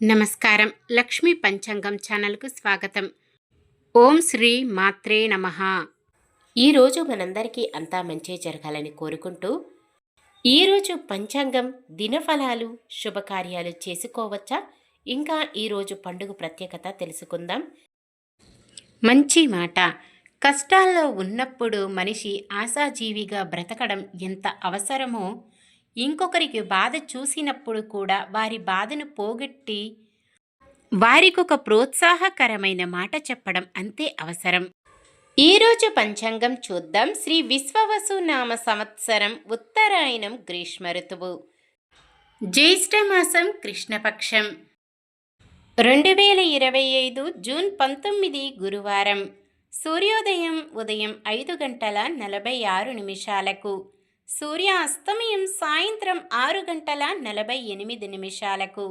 నమస్కారం. లక్ష్మీ పంచాంగం ఛానల్కు స్వాగతం. ఓం శ్రీ మాత్రే నమః. ఈరోజు మనందరికీ అంతా మంచి జరగాలని కోరుకుంటూ, ఈరోజు పంచాంగం దినఫలాలు శుభకార్యాలు చేసుకోవచ్చా, ఇంకా ఈరోజు పండుగ ప్రత్యేకత తెలుసుకుందాం. మంచి మాట. కష్టాల్లో ఉన్నప్పుడు మనిషి ఆశాజీవిగా బ్రతకడం ఎంత అవసరమో, ఇంకొకరికి బాధ చూసినప్పుడు కూడా వారి బాధను పోగొట్టి వారికొక ప్రోత్సాహకరమైన మాట చెప్పడం అంతే అవసరం. ఈరోజు పంచాంగం చూద్దాం. శ్రీ విశ్వవసు నామ సంవత్సరం ఉత్తరాయణం గ్రీష్మ ఋతువు, జ్యేష్ఠమాసం కృష్ణపక్షం, 2025 జూన్ 19 గురువారం. సూర్యోదయం ఉదయం 5:46, సూర్యాస్తమయం సాయంత్రం 6:48,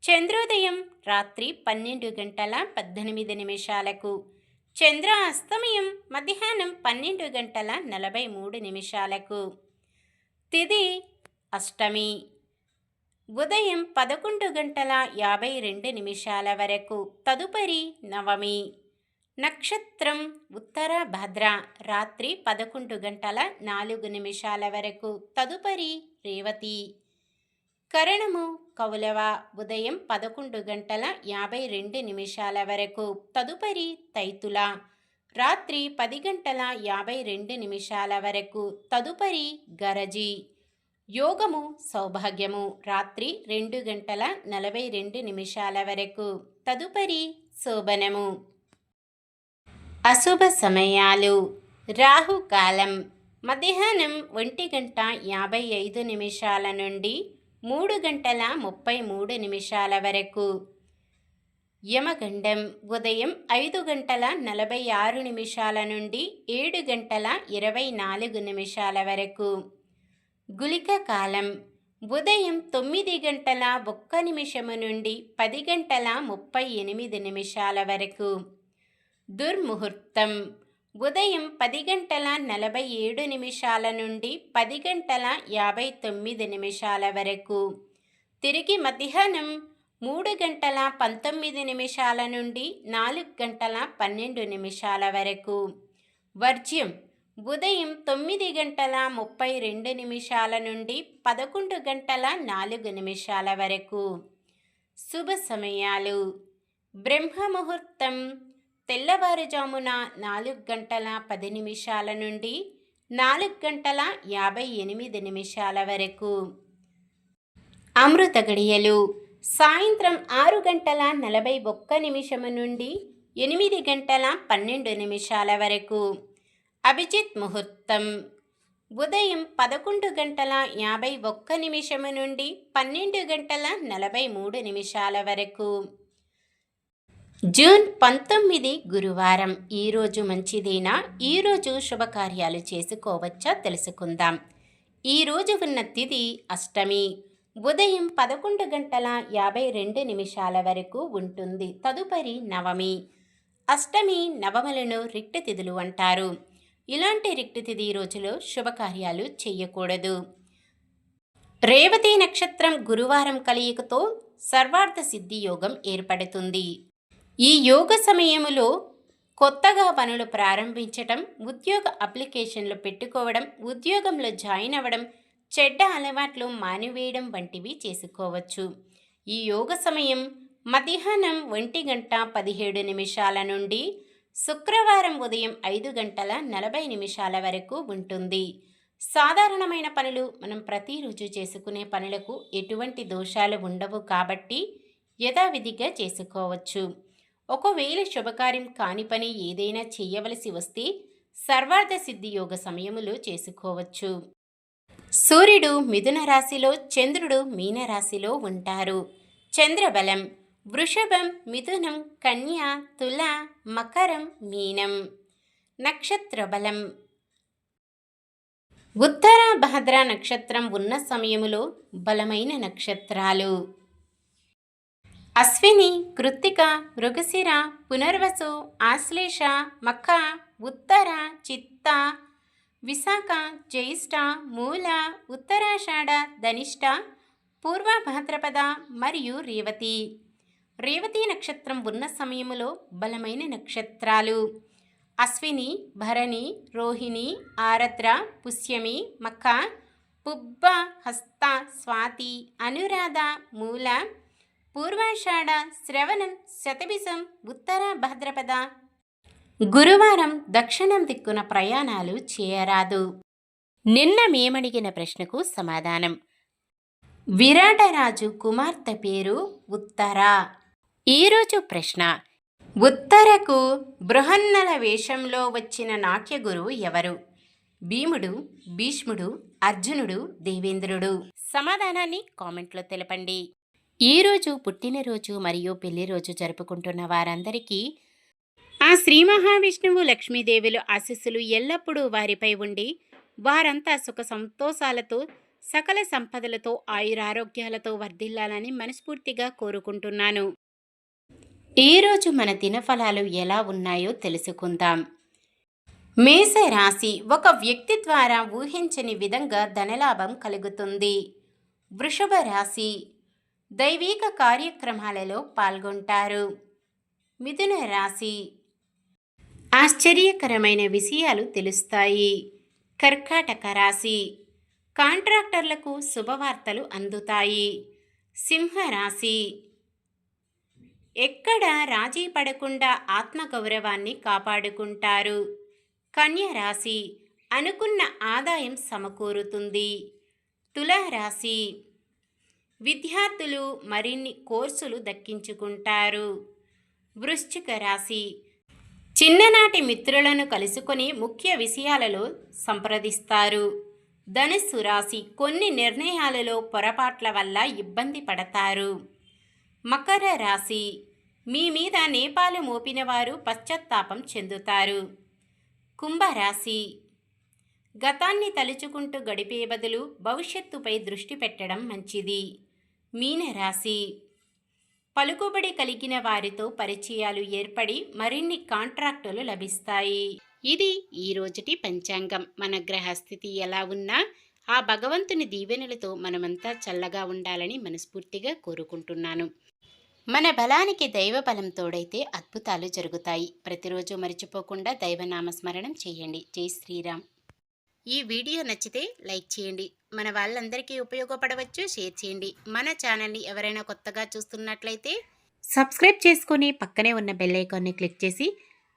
చంద్రోదయం రాత్రి 12:18, చంద్రాస్తమయం మధ్యాహ్నం 12:43. తిథి అష్టమి, ఉదయం 11:52 వరకు, తదుపరి నవమి. నక్షత్రం ఉత్తర భద్ర, రాత్రి 11:04 వరకు, తదుపరి రేవతి. కరణము కౌలవ, ఉదయం 11:52 వరకు, తదుపరి తైతుల, రాత్రి 10:52 వరకు, తదుపరి గరజి. యోగము సౌభాగ్యము, రాత్రి 2:42 వరకు, తదుపరి శోభనము. అశుభ సమయాలు: రాహుకాలం మధ్యాహ్నం 1:55 నుండి 3:33 వరకు. యమగండం ఉదయం 5:46 నుండి 7:24 వరకు. గుళిక కాలం ఉదయం 9:01 నుండి 10:38 వరకు. దుర్ముహూర్తం ఉదయం 10:47 నుండి 10:59 వరకు. తిరిగి మధ్యాహ్నం 3:19 నుండి 4:12 వరకు. వర్జ్యం ఉదయం 9:32 నుండి 11:04 వరకు. శుభ సమయాలు: బ్రహ్మముహూర్తం తెల్లవారుజామున 4:10 నుండి 4:58 వరకు. అమృత గడియలు సాయంత్రం 6:41 నుండి 8:12 వరకు. అభిజిత్ ముహూర్తం ఉదయం 11:51 నుండి 12:43 వరకు. జూన్ 19 గురువారం. ఈరోజు మంచిదేనా? ఈరోజు శుభకార్యాలు చేసుకోవచ్చా తెలుసుకుందాం. ఈరోజు ఉన్న తిథి అష్టమి, ఉదయం 11:52 వరకు ఉంటుంది, తదుపరి నవమి. అష్టమి నవములను రిక్త తిథులు అంటారు. ఇలాంటి రిక్త తిథి రోజులో శుభకార్యాలు చేయకూడదు. రేవతి నక్షత్రం గురువారం కలయికతో సర్వార్థ సిద్ధి యోగం ఏర్పడుతుంది. ఈ యోగ సమయంలో కొత్తగా పనులు ప్రారంభించటం, ఉద్యోగ అప్లికేషన్లు పెట్టుకోవడం, ఉద్యోగంలో జాయిన్ అవ్వడం, చెడ్డ అలవాట్లు మానివేయడం వంటివి చేసుకోవచ్చు. ఈ యోగ సమయం మధ్యాహ్నం 1:17 నుండి శుక్రవారం ఉదయం 5:40 వరకు ఉంటుంది. సాధారణమైన పనులు మనం ప్రతిరోజు చేసుకునే పనులకు ఎటువంటి దోషాలు ఉండవు కాబట్టి యథావిధిగా చేసుకోవచ్చు. ఒకవేళ శుభకార్యం కాని పని ఏదైనా చేయవలసి వస్తే సర్వార్థ సిద్ధి యోగ సమయములో చేసుకోవచ్చు. సూర్యుడు మిథున రాశిలో, చంద్రుడు మీన రాశిలో ఉంటారు. చంద్రబలం వృషభం, మిథునం, కన్య, తుల, మకరం, మీనం. నక్షత్ర బలం ఉత్తర భద్ర నక్షత్రం ఉన్న సమయములో బలమైన నక్షత్రాలు అశ్విని, కృత్తిక, మృగశిర, పునర్వసు, ఆశ్లేష, మఖ, ఉత్తర, చిత్త, విశాఖ, జ్యేష్ఠ, మూల, ఉత్తరాషాఢ, ధనిష్ట, పూర్వ భాద్రపద మరియు రేవతి. రేవతి నక్షత్రం ఉన్న సమయములో బలమైన నక్షత్రాలు అశ్విని, భరణి, రోహిణి, ఆరద్ర, పుష్యమి, మఖ, పుబ్బ, హస్త, స్వాతి, అనురాధ, మూల, పూర్వాషాఢ, శ్రవణం, శతభిషం, ఉత్తర భాద్రపద. గురువారం దక్షిణం దిక్కున ప్రయాణాలు చేయరాదు. నిన్న మేమడిగిన ప్రశ్నకు సమాధానం. విరాటరాజు కుమార్తె పేరు ఉత్తర. ఈరోజు ప్రశ్న: ఉత్తరకు బృహన్నల వేషంలో వచ్చిన నాట్యగురువు ఎవరు? భీముడు, భీష్ముడు, అర్జునుడు, దేవేంద్రుడు? సమాధానాన్ని కామెంట్లో తెలపండి. ఈరోజు పుట్టినరోజు మరియు పెళ్లి రోజు జరుపుకుంటున్న వారందరికీ ఆ శ్రీ మహావిష్ణువు లక్ష్మీదేవులు ఆశీస్సులు ఎల్లప్పుడూ వారిపై ఉండి వారంతా సుఖ సంతోషాలతో సకల సంపదలతో ఆయురారోగ్యాలతో వర్ధిల్లాలని మనస్ఫూర్తిగా కోరుకుంటున్నాను. ఈరోజు మన దినఫలాలు ఎలా ఉన్నాయో తెలుసుకుందాం. మేష రాశి: ఒక వ్యక్తి ద్వారా ఊహించని విధంగా ధనలాభం కలుగుతుంది. వృషభ రాశి: దైవిక కార్యక్రమాలలో పాల్గొంటారు. మిథున రాశి: ఆశ్చర్యకరమైన విషయాలు తెలుస్తాయి. కర్కాటక రాశి: కాంట్రాక్టర్లకు శుభవార్తలు అందుతాయి. సింహరాశి: ఎక్కడ రాజీ పడకుండా ఆత్మగౌరవాన్ని కాపాడుకుంటారు. కన్య రాశి: అనుకున్న ఆదాయం సమకూరుతుంది. తులారాశి: విద్యార్థులు మరిన్ని కోర్సులు దక్కించుకుంటారు. వృశ్చిక రాశి: చిన్ననాటి మిత్రులను కలుసుకొని ముఖ్య విషయాలలో సంప్రదిస్తారు. ధనుస్సు రాశి: కొన్ని నిర్ణయాలలో పొరపాట్ల వల్ల ఇబ్బంది పడతారు. మకర రాశి: మీ మీద నేపాలు మోపిన వారు పశ్చాత్తాపం చెందుతారు. కుంభరాశి: గతాన్ని తలుచుకుంటూ గడిపే బదులు భవిష్యత్తుపై దృష్టి పెట్టడం మంచిది. మీనరాశి: పలుకుబడి కలిగిన వారితో పరిచయాలు ఏర్పడి మరిన్ని కాంట్రాక్టులు లభిస్తాయి. ఇది ఈ రోజుటి పంచాంగం. మన గ్రహస్థితి ఎలా ఉన్నా ఆ భగవంతుని దీవెనలతో మనమంతా చల్లగా ఉండాలని మనస్ఫూర్తిగా కోరుకుంటున్నాను. మన బలానికి దైవ బలం తోడైతే అద్భుతాలు జరుగుతాయి. ప్రతిరోజు మర్చిపోకుండా దైవనామస్మరణం చేయండి. జై శ్రీరామ్. ఈ వీడియో నచ్చితే లైక్ చేయండి. మన వాళ్ళందరికీ ఉపయోగపడవచ్చు, షేర్ చేయండి. మన ఛానల్ని ఎవరైనా కొత్తగా చూస్తున్నట్లయితే సబ్స్క్రైబ్ చేసుకొని పక్కనే ఉన్న బెల్ ఐకాన్ని క్లిక్ చేసి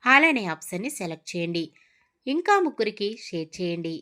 ఆల్ అనే ఆప్షన్ని సెలెక్ట్ చేయండి. ఇంకా ముగ్గురికి షేర్ చేయండి.